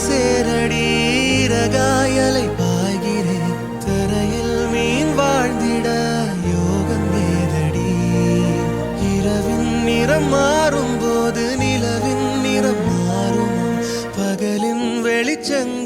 சேரடி ரகாயலை பாய்கிறேன் தரையில் மீன் வாழ்ந்திட யோகம் ஏதடி இரவின் நிறம் மாறும் போது நிலவின் நிறம் மாறும் பகலின் வெளிச்சங்கள்